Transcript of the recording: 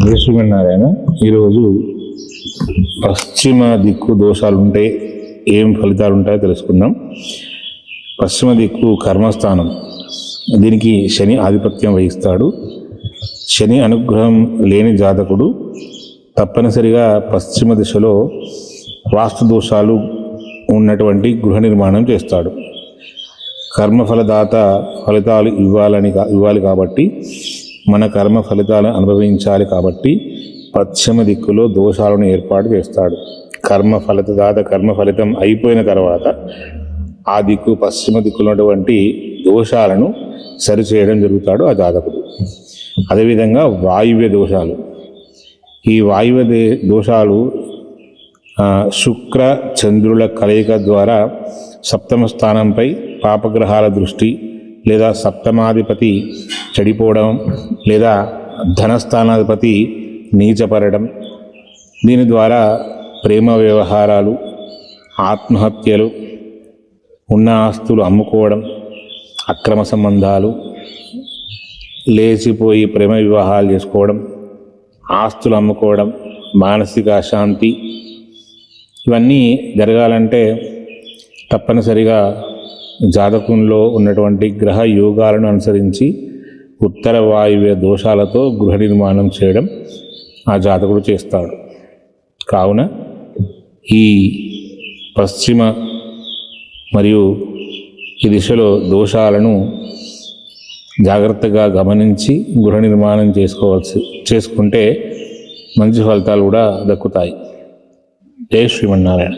శ్రీమన్నారాయణ. ఈరోజు పశ్చిమ దిక్కు దోషాలుంటే ఏం ఫలితాలు ఉంటాయో తెలుసుకుందాం. పశ్చిమ దిక్కు కర్మస్థానం, దీనికి శని ఆధిపత్యం వహిస్తాడు. శని అనుగ్రహం లేని జాతకుడు తప్పనిసరిగా పశ్చిమ దిశలో వాస్తు దోషాలు ఉన్నటువంటి గృహ నిర్మాణం చేస్తాడు. కర్మఫలదాత ఫలితాలు ఇవ్వాలి కాబట్టి, మన కర్మ ఫలితాలను అనుభవించాలి కాబట్టి పశ్చిమ దిక్కులో దోషాలను ఏర్పాటు చేస్తాడు. కర్మ ఫలితం అయిపోయిన తర్వాత ఆ దిక్కు పశ్చిమ దిక్కులో ఉన్నటువంటి దోషాలను సరిచేయడం జరుగుతాడు ఆ జాతకుడు. అదేవిధంగా వాయువ్య దోషాలు, ఈ వాయువ్య దోషాలు శుక్ర చంద్రుల కలయిక ద్వారా సప్తమ స్థానంపై పాపగ్రహాల దృష్టి, లేదా సప్తమాధిపతి చెడిపోవడం, లేదా ధనస్థానాధిపతి నీచపడడం, దీని ద్వారా ప్రేమ వ్యవహారాలు, ఆత్మహత్యలు, ఉన్న ఆస్తులు అమ్ముకోవడం, అక్రమ సంబంధాలు, లేచిపోయి ప్రేమ వివాహాలు చేసుకోవడం, ఆస్తులు అమ్ముకోవడం, మానసిక అశాంతి, ఇవన్నీ జరగాలంటే తప్పనిసరిగా జాతకంలో ఉన్నటువంటి గ్రహ యోగాలను అనుసరించి ఉత్తర వాయువ్య దోషాలతో గృహ నిర్మాణం చేయడం ఆ జాతకుడు చేస్తాడు. కావున ఈ పశ్చిమ మరియు ఈ దిశలో దోషాలను జాగ్రత్తగా గమనించి గృహ నిర్మాణం చేసుకుంటే మంచి ఫలితాలు కూడా దక్కుతాయి. జై శ్రీమన్నారాయణ.